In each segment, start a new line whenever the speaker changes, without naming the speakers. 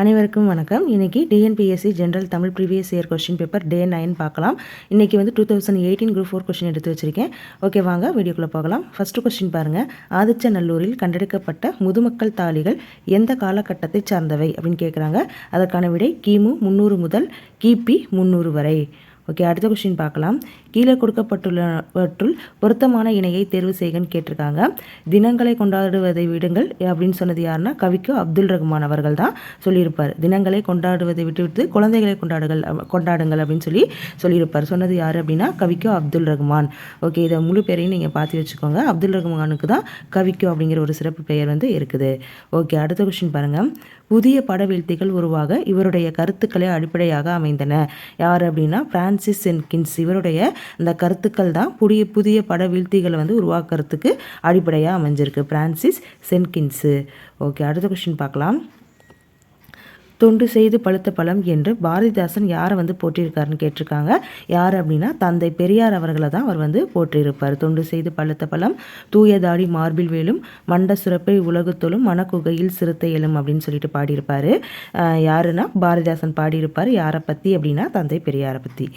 அனைவருக்கும் வணக்கம். இன்றைக்கி TNPSC general Tamil previous year question paper day 9 பார்க்கலாம். இன்றைக்கி வந்து 2018 குரூப் 4 கொஸ்டின் எடுத்து வச்சுருக்கேன். ஓகே, வாங்க வீடியோக்குள்ளே போகலாம். ஃபஸ்ட்டு கொஸ்டின் பாருங்கள். ஆதிச்சநல்லூரில் கண்டெடுக்கப்பட்ட முதுமக்கள் தாழிகள் எந்த காலகட்டத்தை சார்ந்தவை அப்படின்னு கேட்குறாங்க. அதற்கான விடை கிமு 300 முதல் கிபி 300 வரை. ஓகே, அடுத்த கொஸ்டின் பார்க்கலாம். கீழே கொடுக்கப்பட்டுள்ளவற்றுள் பொருத்தமான இணையை தேர்வு செய்கன்னு கேட்டிருக்காங்க. தினங்களை கொண்டாடுவதை விடுங்கள் அப்படின்னு சொன்னது யாருன்னா கவிக்கோ அப்துல் ரஹ்மான் அவர்கள் தான் சொல்லியிருப்பார். தினங்களை கொண்டாடுவதை விட்டு குழந்தைகளை கொண்டாடுங்கள் அப்படின்னு சொல்லியிருப்பார். சொன்னது யார் அப்படின்னா கவிக்கோ அப்துல் ரஹ்மான். ஓகே, இதை முழு பேரையும் நீங்கள் பார்த்து வச்சுக்கோங்க. அப்துல் ரஹ்மானுக்கு தான் கவிக்கோ அப்படிங்கிற ஒரு சிறப்பு பெயர் வந்து இருக்குது. ஓகே, அடுத்த கொஸ்டின் பாருங்கள். புதிய படவீழ்த்திகள் உருவாக இவருடைய கருத்துக்களை அடிப்படையாக அமைந்தன. யார் அப்படின்னா பிரான்சிஸ் சென்கின்ஸ். இவருடைய இந்த கருத்துக்கள் தான் புதிய பட வீழ்த்திகளை வந்து உருவாக்குறதுக்கு அடிப்படையாக அமைஞ்சிருக்கு. பிரான்சிஸ் சென்கின்ஸு. ஓகே, அடுத்த கொஸ்டின் பார்க்கலாம். தொண்டு செய்து பழுத்த பழம் என்று பாரதிதாசன் யாரை வந்து போற்றியிருக்காருன்னு கேட்டிருக்காங்க. யார் அப்படின்னா தந்தை பெரியார் அவர்களை தான் அவர் வந்து போற்றியிருப்பார். தொண்டு செய்து பழுத்த பழம், தூயதாடி மார்பில் வேலும், மண்ட சுரப்பை உலகுத்தொழும், மணக்குகையில் சிறுத்தை எழும் அப்படின்னு சொல்லிட்டு பாடியிருப்பார். யாருன்னா பாரதிதாசன் பாடியிருப்பார். யாரை பற்றி அப்படின்னா தந்தை பெரியாரை பற்றி.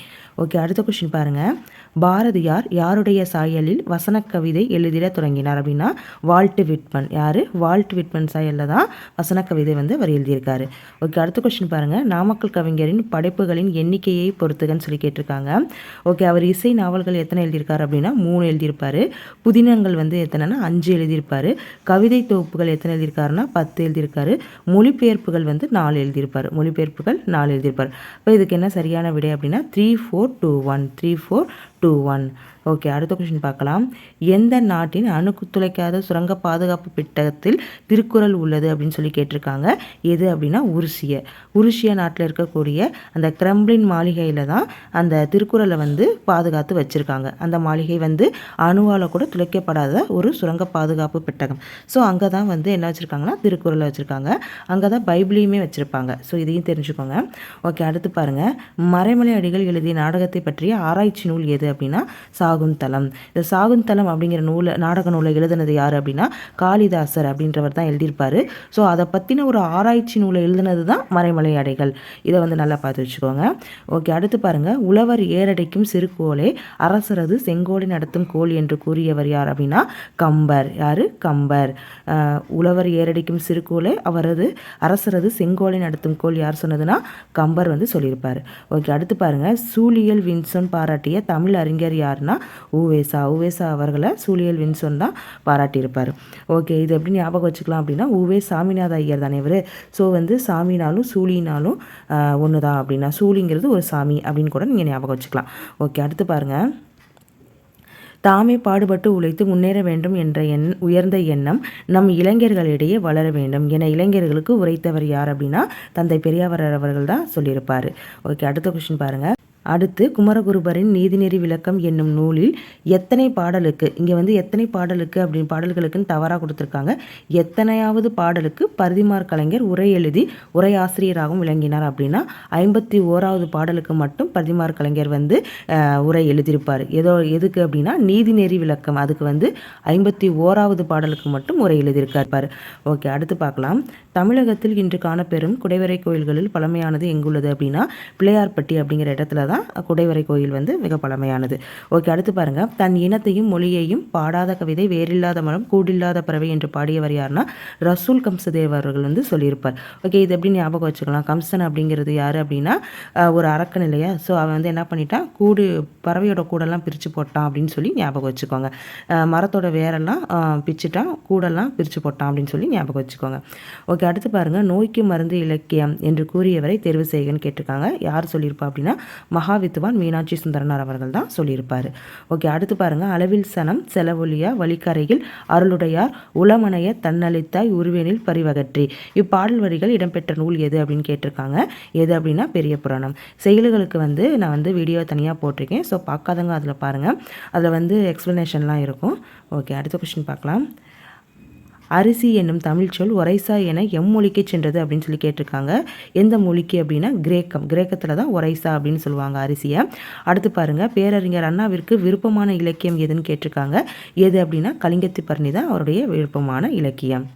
ஓகே, அடுத்த கொஸ்டின் பாருங்கள். பாரதியார் யாருடைய சாயலில் வசன கவிதை எழுதிட தொடங்கினார் அப்படின்னா வால்ட் விட்மன். யார்? வால்ட் விட்மன் சாயலில் தான் வசன கவிதை வந்து அவர் எழுதியிருக்காரு. ஓகே, அடுத்த கொஸ்டின் பாருங்கள். நாமக்கல் கவிஞரின் படைப்புகளின் எண்ணிக்கையை பொறுத்துகன்னு சொல்லி கேட்டிருக்காங்க. ஓகே, அவர் இசை நாவல்கள் எத்தனை எழுதியிருக்காரு அப்படின்னா 3 எழுதியிருப்பார். புதினங்கள் வந்து எத்தனைன்னா 5 எழுதியிருப்பார். கவிதை தொகுப்புகள் எத்தனை எழுதியிருக்காருன்னா 10 எழுதியிருக்காரு. மொழிபெயர்ப்புகள் வந்து 4 எழுதியிருப்பார். இப்போ இதுக்கு என்ன சரியான விடை அப்படின்னா 3421. ஓகே, அடுத்த கொஸ்டின் பார்க்கலாம். எந்த நாட்டின் துளைக்காத சுரங்க பாதுகாப்பு பெட்டகத்தில் திருக்குறள் உள்ளது அப்படின்னு சொல்லி கேட்டிருக்காங்க. எது அப்படின்னா உருசிய நாட்டில் இருக்கக்கூடிய அந்த கிரெம்ளின் மாளிகையில் தான் அந்த திருக்குறளை வந்து பாதுகாத்து வச்சுருக்காங்க. அந்த மாளிகை வந்து அணுவால் கூட துளைக்கப்படாத ஒரு சுரங்க பாதுகாப்பு பெட்டகம். ஸோ அங்கே தான் வந்து என்ன வச்சுருக்காங்கன்னா திருக்குறளை வச்சுருக்காங்க. அங்கே தான் பைபிளையுமே வச்சுருப்பாங்க. ஸோ இதையும் தெரிஞ்சுக்கோங்க. ஓகே, அடுத்து பாருங்கள். மறைமலை அடிகள் எழுதிய நாடகத்தை பற்றிய ஆராய்ச்சி நூல் எது அப்படின்னா சாகுந்தலம். இந்த சாகுந்தலம் அப்படிங்கிற நாடக நூலை எழுதுனது யார் அப்படின்னா காளிதாசர் அப்படின்றவர் தான் எழுதியிருப்பார். ஸோ அதை பற்றின ஒரு ஆராய்ச்சி நூலை எழுதுனது தான் மறைமலை அடைகள். இதை வந்து நல்லா பார்த்து வச்சுக்கோங்க. ஓகே, அடுத்து பாருங்கள். உழவர் ஏரடைக்கும் சிறுகோளே அரசரது செங்கோலை நடத்தும் கோல் என்று கூறியவர் யார் அப்படின்னா கம்பர். யார்? கம்பர். உழவர் ஏரடிக்கும் சிறுகோளே அரசரது செங்கோலை நடத்தும் கோல் யார் சொன்னதுன்னா கம்பர் வந்து சொல்லியிருப்பார். ஓகே, அடுத்து பாருங்கள். சூழியல் வின்சன் பாராட்டிய தமிழ் அறிஞர் யாருன்னா உவேசா அவர்களை சூழியல் வின்சன் தான் பாராட்டியிருப்பார். ஓகே, இது எப்படி ஞாபகம் வச்சுக்கலாம் அப்படின்னா உவே சாமிநாத ஐயர் தானே இவர். ஸோ வந்து சாமினாலும் சூழினாலும் ஒன்று தான் அப்படின்னா சூழிங்கிறது ஒரு சாமி அப்படின்னு கூட நீங்கள் ஞாபகம் வச்சுக்கலாம். ஓகே, அடுத்து பாருங்கள். தாமே பாடுபட்டு உழைத்து முன்னேற வேண்டும் என்ற உயர்ந்த எண்ணம் நம் இளைஞர்களிடையே வளர வேண்டும் என இளைஞர்களுக்கு உரைத்தவர் யார் அப்படின்னா தந்தை பெரியார் அவர்கள் தான் சொல்லியிருப்பார். ஓகே, அடுத்த கொஸ்டின் பாருங்கள். அடுத்து குமரகுருபரின் நீதிநெறி விளக்கம் என்னும் நூலில் எத்தனை பாடலுக்கு, இங்கே வந்து எத்தனை பாடலுக்கு அப்படின்னு பாடல்களுக்குன்னு தவறாக கொடுத்துருக்காங்க. எத்தனையாவது பாடலுக்கு பரிதிமாற் கலைஞர் உரை எழுதி உரையாசிரியராகவும் விளங்கினார் அப்படின்னா 51வது பாடலுக்கு மட்டும் பரிதிமாற் கலைஞர் வந்து உரை எழுதியிருப்பார். எதுக்கு அப்படின்னா நீதிநெறி விளக்கம். அதுக்கு வந்து 51வது பாடலுக்கு மட்டும் உரை எழுதியிருக்கார். ஓகே, அடுத்து பார்க்கலாம். தமிழகத்தில் இன்று காணப்பெறும் குடைவரை கோயில்களில் பழமையானது எங்குள்ளது அப்படின்னா பிள்ளையார்பட்டி அப்படிங்கிற இடத்துல தான் குடைவரை கோயில் வந்து மிக பழமையானது. ஓகே, அடுத்து பாருங்கள். தன் இனத்தையும் மொழியையும் பாடாத கவிதை வேறில்லாத மரம் கூடில்லாத பறவை என்று பாடியவர் யாருன்னா ரசூல் கம்சதேவ் அவர்கள் வந்து சொல்லியிருப்பார். ஓகே, இது எப்படி ஞாபகம் வச்சுக்கலாம். கம்சன் அப்படிங்கிறது யார் அப்படின்னா ஒரு அரக்கன் இல்லையா. ஸோ அவன் வந்து என்ன பண்ணிட்டான், பறவையோட கூடெல்லாம் பிரித்து போட்டான் அப்படின்னு சொல்லி ஞாபகம் வச்சுக்கோங்க. மரத்தோட வேரெல்லாம் பிச்சுட்டான், கூடெல்லாம் பிரித்து போட்டான் அப்படின்னு சொல்லி ஞாபகம் வச்சுக்கோங்க. ஓகே, அடுத்து பாருங்கள். நோய்க்கு மருந்து இலக்கியம் என்று கூறியவரை தேர்வு செய்கன்னு கேட்டிருக்காங்க. யார் சொல்லியிருப்பா அப்படின்னா மகாவித்துவான் மீனாட்சி சுந்தரனார் அவர்கள் தான் சொல்லியிருப்பார். ஓகே, அடுத்து பாருங்கள். அளவில் சனம் செலவொலியா வழிக்கரையில் அருளுடையார் உளமனைய தன்னளித்தாய் உருவேனில் பரிவகற்றி. இப்பாடல் வரிகள் இடம்பெற்ற நூல் எது அப்படின்னு கேட்டிருக்காங்க. எது அப்படின்னா பெரிய புராணம். செயல்களுக்கு வந்து நான் வந்து வீடியோ தனியாக போட்டிருக்கேன். ஸோ பார்க்காதவங்க அதில் பாருங்கள். அதில் வந்து எக்ஸ்ப்ளனேஷன்லாம் இருக்கும். ஓகே, அடுத்த கொஸ்டின் பார்க்கலாம். அரிசி என்னும் தமிழ் சொல் ஒரைசா என எம்மொழிக்கு சென்றது அப்படின்னு சொல்லி கேட்டிருக்காங்க. எந்த மொழிக்கு அப்படின்னா கிரேக்கத்தில் தான் ஒரைசா அப்படின்னு சொல்லுவாங்க அரிசியை. அடுத்து பாருங்கள். பேரறிஞர் அண்ணாவிற்கு விருப்பமான இலக்கியம் எதுன்னு கேட்டிருக்காங்க. எது அப்படின்னா கலிங்கத்து பரணி தான் அவருடைய விருப்பமான இலக்கியம்.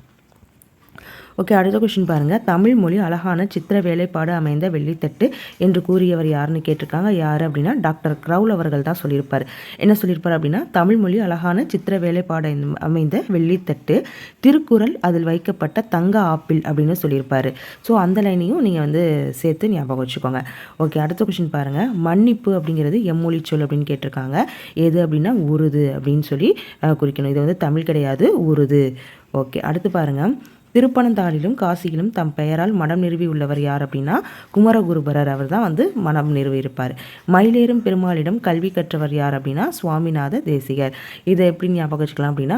ஓகே, அடுத்த கொஸ்டின் பாருங்கள். தமிழ் மொழி அழகான சித்திர வேலைப்பாடு அமைந்த வெள்ளித்தட்டு என்று கூறியவர் யாருன்னு கேட்டிருக்காங்க. யார் அப்படின்னா டாக்டர் க்ரௌல் அவர்கள் தான் சொல்லியிருப்பார். என்ன சொல்லியிருப்பார் அப்படின்னா, தமிழ் மொழி அழகான சித்திர வேலைப்பாடு அமைந்த வெள்ளித்தட்டு, திருக்குறள் அதில் வைக்கப்பட்ட தங்க ஆப்பிள் அப்படின்னு சொல்லியிருப்பார். ஸோ அந்த லைனையும் நீங்கள் வந்து சேர்த்து ஞாபகம் வச்சுக்கோங்க. ஓகே, அடுத்த கொஸ்டின் பாருங்கள். மன்னிப்பு அப்படிங்கிறது எம்மொழி சொல் அப்படின்னு கேட்டிருக்காங்க. எது அப்படின்னா உருது அப்படின்னு சொல்லி குறிக்கணும். இது வந்து தமிழ் கிடையாது, உருது. ஓகே, அடுத்து பாருங்கள். திருப்பனந்தாளிலும் காசியிலும் தம் பெயரால் மடம் நிறுவி உள்ளவர் யார் அப்படின்னா குமரகுருபரர். அவர் தான் வந்து மனம் நிறுவியிருப்பார். மயிலேறும் பெருமாளிடம் கல்வி கற்றவர் யார் அப்படின்னா சுவாமிநாத தேசிகர். இதை எப்படி ஞாபகம் வச்சுக்கலாம் அப்படின்னா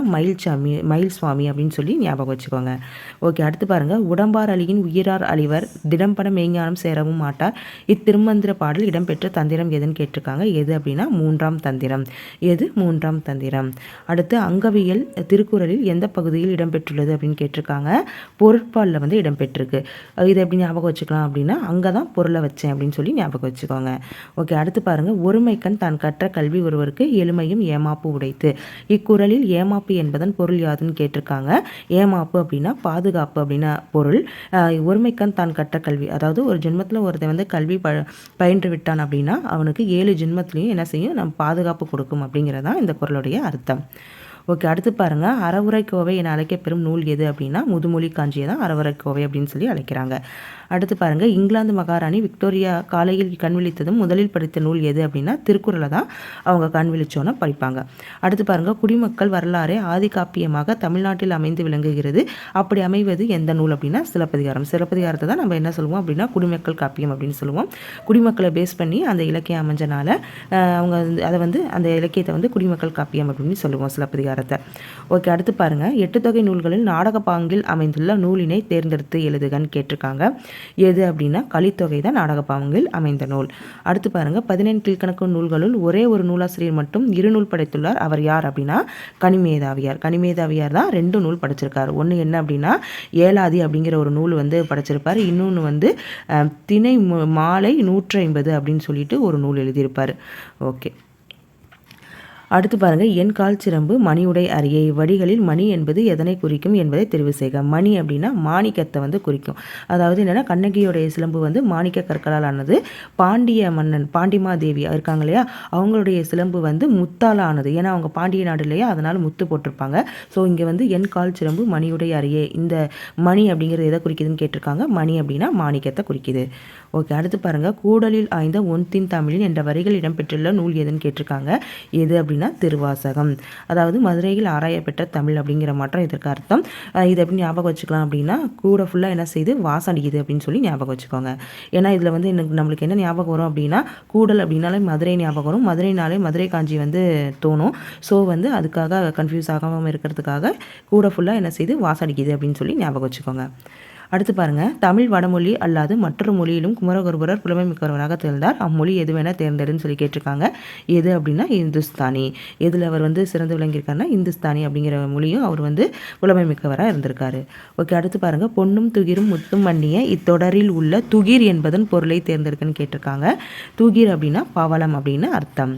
மயில் சுவாமி அப்படின்னு சொல்லி ஞாபகம் வச்சுக்கோங்க. ஓகே, அடுத்து பாருங்கள். உடம்பார் அழியின் உயிரார் அழிவர் திடம்பட மெய்ஞானம் சேரவும் மாட்டார். இத்திருமந்திர பாடல் இடம்பெற்ற தந்திரம் எதுன்னு கேட்டிருக்காங்க. எது அப்படின்னா 3ஆம் தந்திரம். எது 3ஆம் தந்திரம். அடுத்து அங்கவியல் திருக்குறளில் எந்த பகுதியில் இடம்பெற்றுள்ளது அப்படின்னு கேட்டிருக்காங்க. பொருட்பாலில் வந்து இடம்பெற்றிருக்கு. இதை எப்படி ஞாபகம் வச்சுக்கலாம் அப்படின்னா அங்கே தான் பொருளை வச்சேன் அப்படின்னு சொல்லி ஞாபகம் வச்சுக்கோங்க. ஓகே, அடுத்து பாருங்கள். ஒருமைக்கண் தான் கற்ற கல்வி ஒருவருக்கு எளிமையும் ஏமாப்பு உடைத்து. இக்குறளில் ஏமாப்பு என்பதன் பொருள் யாதுன்னு கேட்டிருக்காங்க. ஏமாப்பு அப்படின்னா பாதுகாப்பு அப்படின்னா பொருள். ஒருமைக்கண் தான் கற்ற கல்வி, அதாவது ஒரு ஜென்மத்தில் ஒருத்தன் வந்து கல்வி பயின்று விட்டான் அப்படின்னா அவனுக்கு 7 ஜென்மத்திலையும் என்ன செய்யும், நம்ம பாதுகாப்பு கொடுக்கும் அப்படிங்கிறதான் இந்த குறளுடைய அர்த்தம். ஓகே, அடுத்து பாருங்கள். அறவுரைக்கோவை என அழைக்கப்பெறும் நூல் எது அப்படின்னா முதுமொழி காஞ்சியை தான் அறவுரைக்கோவை அப்படின்னு சொல்லி அழைக்கிறாங்க. அடுத்து பாருங்கள். இங்கிலாந்து மகாராணி விக்டோரியா காலையில் கண் விழித்ததும் முதலில் படித்த நூல் எது அப்படின்னா திருக்குறளை தான் அவங்க கண் விழிச்சோன்னு படிப்பாங்க. அடுத்து பாருங்கள். குடிமக்கள் வரலாறே ஆதி காப்பியமாக தமிழ்நாட்டில் அமைந்து விளங்குகிறது. அப்படி அமைவது எந்த நூல் அப்படின்னா சிலப்பதிகாரம். சிலப்பதிகாரத்தை தான் நம்ம என்ன சொல்லுவோம் அப்படின்னா குடிமக்கள் காப்பியம் அப்படின்னு சொல்லுவோம். குடிமக்களை பேஸ் பண்ணி அந்த இலக்கியம் அமைஞ்சனால அவங்க அதை வந்து அந்த இலக்கியத்தை வந்து குடிமக்கள் காப்பியம் அப்படின்னு சொல்லுவோம் சிலப்பதிகாரத்தை. ஓகே, அடுத்து பாருங்கள். 8 தொகை நூல்களில் நாடக பாங்கில் அமைந்துள்ள நூலினை தேர்ந்தெடுத்து எழுதுகன்னு கேட்டிருக்காங்க. எது அப்படின்னா கலித்தொகை தான் நாடக பாங்கில் அமைந்த நூல். அடுத்து பாருங்கள். 17 கீழ்கணக்கு நூல்களுள் ஒரே ஒரு நூலாசிரியர் மட்டும் 2 நூல் படைத்துள்ளார். அவர் யார் அப்படின்னா கனிமேதாவியார். கனிமேதாவியார் தான் 2 நூல் படைச்சிருக்காரு. ஒன்று என்ன அப்படின்னா ஏலாதி அப்படிங்கிற ஒரு நூல் வந்து படைச்சிருப்பார். இன்னொன்று வந்து திணை மாலை 150 அப்படின்னு சொல்லிட்டு ஒரு நூல் எழுதியிருப்பார். ஓகே, அடுத்து பாருங்கள். என் கால் சிலம்பு மணியுடை அரியை வடிகளில் மணி என்பது எதனை குறிக்கும் என்பதை தெரிவு செய்க. மணி அப்படின்னா மாணிக்கத்தை வந்து குறிக்கும். அதாவது என்னென்னா கண்ணகியோடைய சிலம்பு வந்து மாணிக்க கற்களால் ஆனது. பாண்டிய மன்னன் பாண்டிமாதேவி இருக்காங்க இல்லையா, அவங்களுடைய சிலம்பு வந்து முத்தால் ஆனது. ஏன்னா அவங்க பாண்டிய நாடு இல்லையா, அதனால் முத்து போட்டிருப்பாங்க. ஸோ இங்கே வந்து என் கால் சிலம்பு மணியுடை அரியை, இந்த மணி அப்படிங்கிறது எதை குறிக்குதுன்னு கேட்டிருக்காங்க. மணி அப்படின்னா மாணிக்கத்தை குறிக்குது. ஓகே, அடுத்து பாருங்கள். கூடலில் ஆய்ந்த ஒன்தின் தமிழின் என்ற வரிகள் இடம்பெற்றுள்ள நூல் எதுன்னு கேட்டிருக்காங்க. எது அப்படின்னா திருவாசகம். அதாவது மதுரையில் ஆராயப்பெற்ற தமிழ் அப்படிங்கிற மாற்றம் இதற்கு அர்த்தம். இதை எப்படி ஞாபகம் வச்சுக்கலாம் அப்படின்னா கூட ஃபுல்லாக என்ன செய்யுது, வாசம் அடிக்குது அப்படின்னு சொல்லி ஞாபகம் வச்சுக்கோங்க. ஏன்னா இதில் வந்து நம்மளுக்கு என்ன ஞாபகம் வரும் அப்படின்னா கூடல் அப்படின்னாலே மதுரை ஞாபகம் வரும். மதுரைனாலே மதுரை காஞ்சி வந்து தோணும். ஸோ வந்து அதுக்காக கன்ஃபியூஸ் ஆகாமல் இருக்கிறதுக்காக கூட ஃபுல்லாக என்ன செய்யுது, வாசம் அடிக்குது அப்படின்னு சொல்லி ஞாபகம் வச்சுக்கோங்க. அடுத்து பாருங்கள். தமிழ் வடமொழி அல்லாது மற்றொரு மொழியிலும் குமரகுருபரர் புலமை மிக்கவராக திகழ்ந்தார். அம்மொழி எதுவேனா தேர்ந்தெடுன்னு சொல்லி கேட்டிருக்காங்க. எது அப்படின்னா இந்துஸ்தானி. எதில் அவர் வந்து சிறந்து விளங்கியிருக்காருன்னா இந்துஸ்தானி அப்படிங்கிற மொழியும் அவர் வந்து புலமை மிக்கவராக இருந்திருக்காரு. ஓகே, அடுத்து பாருங்கள். பொன்னும் துகிரும் முத்தும் மன்னிய இத்தொடரில் உள்ள துகிர் என்பதன் பொருளை தேர்ந்தெடுக்குன்னு கேட்டிருக்காங்க. துகிர் அப்படின்னா பவளம் அப்படின்னு அர்த்தம்.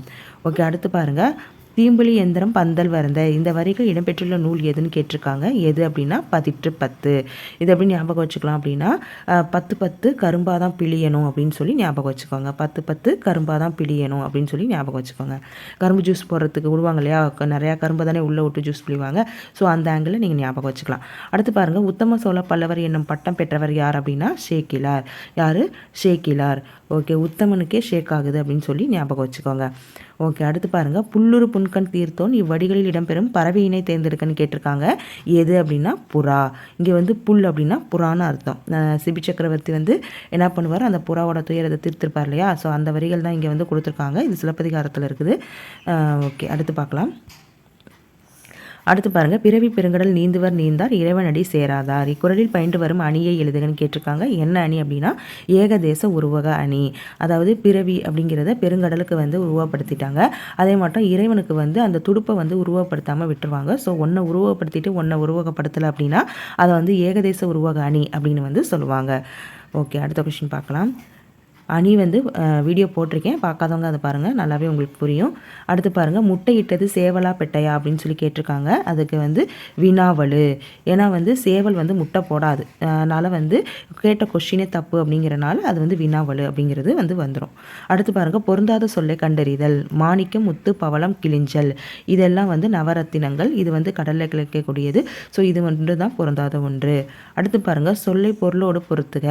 ஓகே, அடுத்து பாருங்கள். தீம்புலி எந்திரம் பந்தல் வருந்த இந்த வரிகள் இடம்பெற்றுள்ள நூல் எதுன்னு கேட்டிருக்காங்க. எது அப்படின்னா 10 இது எப்படி ஞாபகம் வச்சுக்கலாம் அப்படின்னா 10 கரும்பாதான் பிழியணும் அப்படின்னு சொல்லி ஞாபகம் வச்சுக்கோங்க. 10 கரும்பாதான் பிழியணும் அப்படின்னு சொல்லி ஞாபகம் வச்சுக்கோங்க. கரும்பு ஜூஸ் போடுறதுக்கு விடுவாங்க இல்லையா, நிறையா கரும்பு தானே உள்ளே விட்டு ஜூஸ் பிழிவாங்க. ஸோ அந்த ஆங்கிளில் நீங்கள் ஞாபகம் வச்சுக்கலாம். அடுத்து பாருங்கள். உத்தம சோழ பல்லவர் என்னும் பட்டம் பெற்றவர் யார் அப்படின்னா ஷேக்கிலார். யார்? ஷேக்கிலார். ஓகே, உத்தமனுக்கே ஷேக் ஆகுது அப்படின்னு சொல்லி ஞாபகம் வச்சுக்கோங்க. ஓகே, அடுத்து பாருங்கள். புல்லுரு புன்கண் தீர்த்தோன் இவ்வடிகளில் இடம்பெறும் பறவையினை தேர்ந்தெடுக்கன்னு கேட்டிருக்காங்க. எது அப்படின்னா புறா. இங்கே வந்து புல் அப்படின்னா புறான்னு அர்த்தம். சிபி சக்கரவர்த்தி வந்து என்ன பண்ணுவார், அந்த புறாவோட துயரத்தை தீர்த்திருப்பார் இல்லையா. ஸோ அந்த வரிகள் தான் இங்கே வந்து கொடுத்துருக்காங்க. இது சிலப்பதிகாரத்தில் இருக்குது. ஓகே, அடுத்து பார்க்கலாம். அடுத்து பாருங்கள். பிறவி பெருங்கடல் நீந்துவர் நீந்தார் இறைவனடி சேராதார். இக்குறளில் பயின்று வரும் அணியை எழுதுகன்னு கேட்டிருக்காங்க. என்ன அணி அப்படின்னா ஏகதேச உருவக அணி. அதாவது பிறவி அப்படிங்கிறத பெருங்கடலுக்கு வந்து உருவப்படுத்திட்டாங்க. அதே மட்டும் இறைவனுக்கு வந்து அந்த துடுப்பை வந்து உருவப்படுத்தாமல் விட்டுருவாங்க. ஸோ ஒன்றை உருவப்படுத்திட்டு ஒன்றை உருவகப்படுத்தலை அப்படின்னா அதை வந்து ஏகதேச உருவக அணி அப்படின்னு வந்து சொல்லுவாங்க. ஓகே, அடுத்த கொஸ்டின் பார்க்கலாம். அணி வந்து வீடியோ போட்டிருக்கேன், பார்க்காதவங்க அதை பாருங்கள், நல்லாவே உங்களுக்கு புரியும். அடுத்து பாருங்கள், முட்டையிட்டது சேவலா பெட்டையா அப்படின்னு சொல்லி கேட்டிருக்காங்க. அதுக்கு வந்து வினாவலு. ஏன்னா வந்து சேவல் வந்து முட்டை போடாது, அதனால் வந்து கேட்ட கொஷினே தப்பு அப்படிங்கிறனால அது வந்து வினாவலு அப்படிங்கிறது வந்து வந்துடும். அடுத்து பாருங்கள், பொருந்தாத சொல்லை கண்டறிதல். மாணிக்கம், முத்து, பவளம், கிளிஞ்சல் இதெல்லாம் வந்து நவரத்தினங்கள். இது வந்து கடலில் கிடைக்கக்கூடியது. ஸோ இது ஒன்று தான் பொருந்தாத ஒன்று. அடுத்து பாருங்கள், சொல்லை பொருளோடு பொறுத்துக.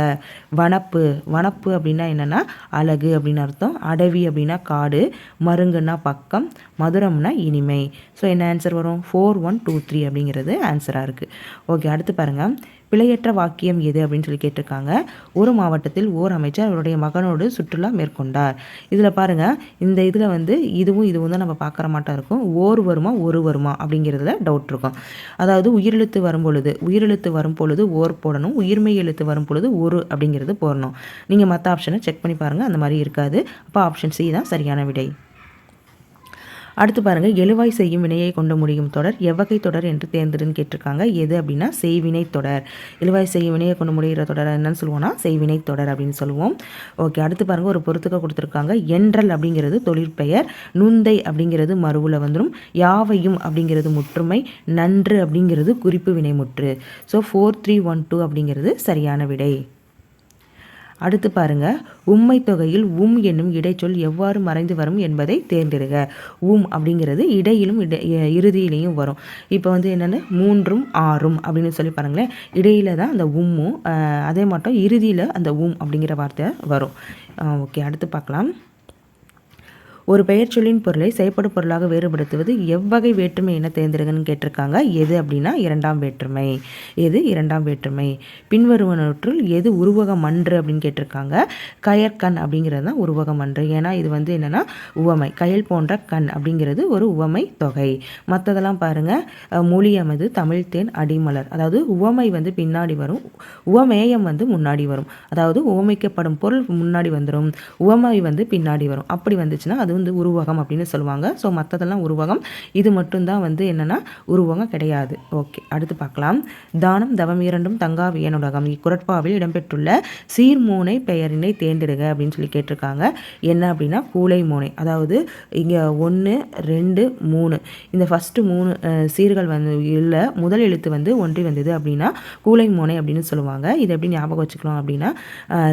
வனப்பு. வனப்பு அப்படின்னா என்னென்னா அழகு அப்படின்னு அர்த்தம். அடவி அப்படின்னா காடு. மருங்குன்னா பக்கம். மதுரம்னா இனிமை. ஸோ என்ன ஆன்சர் வரும்? 4, 1, 2, 3 அப்படிங்கிறது ஆன்சராக இருக்குது. ஓகே, அடுத்து பாருங்கள், பிழையற்ற வாக்கியம் எது அப்படின்னு சொல்லி கேட்டிருக்காங்க. ஒரு மாவட்டத்தில் ஓர் அமைச்சர் அவருடைய மகனோடு சுற்றுலா மேற்கொண்டார். இதில் பாருங்கள், இந்த இதில் வந்து இதுவும் தான் நம்ம பார்க்குற மாட்டோம் இருக்கும். ஓர் வருமா ஒரு வருமா அப்படிங்கிறதுல டவுட் இருக்கும். அதாவது உயிரெழுத்து வரும் பொழுது ஓர் போடணும், உயிர்மெய் எழுத்து வரும் பொழுது ஒரு அப்படிங்கிறது போடணும். நீங்கள் மற்ற ஆப்ஷனை செக் பண்ணி பாருங்கள், அந்த மாதிரி இருக்காது. அப்போ ஆப்ஷன் சி தான் சரியான விடை. அடுத்து பாருங்கள், எழுவாய் செய்யும் வினையை கொண்டு முடியும் தொடர் எவ்வகை தொடர் என்று தேர்ந்தெடுன்னு கேட்டிருக்காங்க. எது அப்படின்னா செய்வினை தொடர். எழுவாய் செய்யும் வினையை கொண்டு முடிகிற தொடர் என்னன்னு சொல்லுவோம்னா செய்வினை தொடர் அப்படின்னு சொல்லுவோம். ஓகே, அடுத்து பாருங்கள், ஒரு பொறுத்துக்க கொடுத்துருக்காங்க. என்றல் அப்படிங்கிறது தொழிற்பெயர், நுந்தை அப்படிங்கிறது மறுவில் வந்துடும், யாவையும் அப்படிங்கிறது முற்றுமை, நன்று அப்படிங்கிறது குறிப்பு வினைமுற்று. ஸோ 4, 3, 1, 2 அப்படிங்கிறது சரியான விடை. அடுத்து பாருங்க, உம்மை தொகையில் என்னும் இடைச்சொல் எவ்வாறு மறைந்து வரும் என்பதை தேர்ந்தெடுக. அப்படிங்கிறது இடையிலும் இறுதியிலையும் வரும். இப்போ வந்து என்னென்னு 3ம் 6ம் அப்படின்னு சொல்லி பாருங்களேன், இடையில தான் அந்த உம்மும், அதே மட்டும் இறுதியில் அந்த அப்படிங்கிற வார்த்தை வரும். ஓகே, அடுத்து பார்க்கலாம். ஒரு பெயர் சொல்லின் பொருளை செயற்படு பொருளாக வேறுபடுத்துவது எவ்வகை வேற்றுமை என தேர்ந்தெடுங்கன்னு கேட்டிருக்காங்க. எது அப்படின்னா இரண்டாம் வேற்றுமை. எது இரண்டாம் வேற்றுமை. பின்வருவனவற்றுள் எது உருவகம் அன்று அப்படின்னு கேட்டிருக்காங்க. கயற்கண் அப்படிங்கிறது தான் உருவகம் அன்று. ஏன்னா இது வந்து என்னென்னா உவமை. கயல் போன்ற கண் அப்படிங்கிறது ஒரு உவமை தொகை. மற்றதெல்லாம் பாருங்கள், மொழியமது, தமிழ்த்தேன், அடிமலர். அதாவது உவமை வந்து பின்னாடி வரும், உவமேயம் வந்து முன்னாடி வரும். அதாவது உவமைக்கப்படும் பொருள் முன்னாடி வந்துடும், உவமை வந்து பின்னாடி வரும். அப்படி வந்துச்சுன்னா அது வந்து உருவகம் அப்படின்னு சொல்லுவாங்க. ஸோ மற்றதெல்லாம் உருவகம், இது மட்டும்தான் வந்து என்னென்னா உருவகம் கிடையாது. ஓகே, அடுத்து பார்க்கலாம். தானம், தவம் இரண்டும் தங்கா வியனுலகம் இக்குறட்பாவில் இடம்பெற்றுள்ள சீர்மூனை பெயரினை தேர்ந்தெடுக அப்படின்னு சொல்லி கேட்டிருக்காங்க. என்ன அப்படின்னா கூலை மூனை. அதாவது இங்கே 1, 2, 3 இந்த ஃபஸ்ட்டு 3 சீர்கள் வந்து இல்லை, முதல் எழுத்து வந்து ஒன்றி வந்தது அப்படின்னா கூலை மூனை அப்படின்னு சொல்லுவாங்க. இது எப்படி ஞாபகம் வச்சுக்கலாம் அப்படின்னா,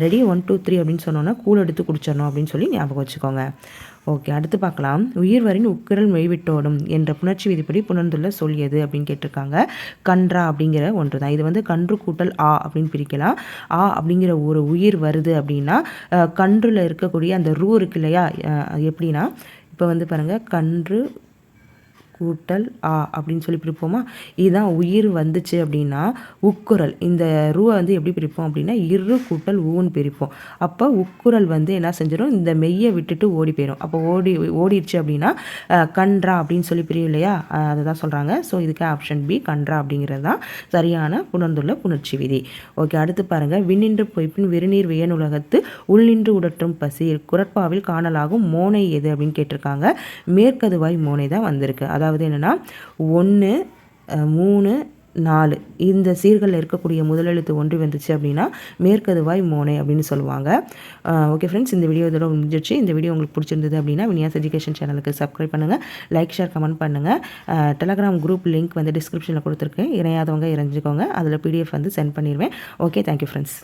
ரெடி 1, 2, 3 அப்படின்னு சொன்னோன்னா கூழ் எடுத்து குடிச்சிடணும் அப்படின்னு சொல்லி ஞாபகம் வச்சுக்கோங்க. ஓகே, அடுத்து பார்க்கலாம். உயிர்வரின் உக்கிரல் மெய்விட்டோடும் என்ற புணர்ச்சி விதிப்படி புணர்ந்துள்ள சொல் எது அப்படின்னு கேட்டிருக்காங்க. கன்றா அப்படிங்கிற ஒன்று தான். இது வந்து கன்று கூட்டல் ஆ அப்படின்னு பிரிக்கலாம். ஆ அப்படிங்கிற ஒரு உயிர் வருது அப்படின்னா கன்றில் இருக்கக்கூடிய அந்த ரூ இருக்கு இல்லையா, எப்படின்னா இப்போ வந்து பாருங்கள், கன்று கூட்டல் ஆ அப்படின்னு சொல்லி பிரிப்போமா. இதுதான் உயிர் வந்துச்சு அப்படின்னா உக்குரல். இந்த ரூவை வந்து எப்படி பிரிப்போம் அப்படின்னா இரு கூட்டல் ஊன்னு பிரிப்போம். அப்போ உக்குரல் வந்து என்ன செஞ்சிடும், இந்த மெய்யை விட்டுட்டு ஓடி போயிடும். அப்போ ஓடிடுச்சு அப்படின்னா கன்றா அப்படின்னு சொல்லி பிரியும் இல்லையா, அதை தான் சொல்கிறாங்க. ஸோ இதுக்கு ஆப்ஷன் பி கன்றா அப்படிங்கிறது தான் சரியான புணர்ந்துள்ள புணர்ச்சி விதி. ஓகே, அடுத்து பாருங்கள். விண்ணின்று பொய்ப்பின் விருநீர் வியனுலகத்து உள்நின்று உடற்றும் பசி குரட்பாவில் காணலாகும் மோனை எது அப்படின்னு கேட்டிருக்காங்க. மேற்கதுவாய் மோனை தான் வந்திருக்கு. அதாவது என்னென்னா 1, 3, 4 இந்த சீர்களில் இருக்கக்கூடிய முதலெழுத்து ஒன்றி வந்துச்சு அப்படின்னா மேற்கதுவாய் மோனை அப்படின்னு சொல்லுவாங்க. ஓகே ஃப்ரெண்ட்ஸ், இந்த வீடியோ இதோட முடிஞ்சிடுச்சு. இந்த வீடியோ உங்களுக்கு பிடிச்சிருந்தது அப்படின்னா வினியாஸ் எஜுகேஷன் சேனலுக்கு சப்ஸ்கிரைப் பண்ணுங்கள், லைக், ஷேர், கமெண்ட் பண்ணுங்கள். டெலகிராம் குரூப் லிங்க் வந்து டிஸ்கிரிப்ஷனில் கொடுத்துருக்கேன், இணையாதவங்க இணைஞ்சிக்கோங்க. அதில் PDF வந்து சென்ட் பண்ணிடுவேன். Okay, thank you friends.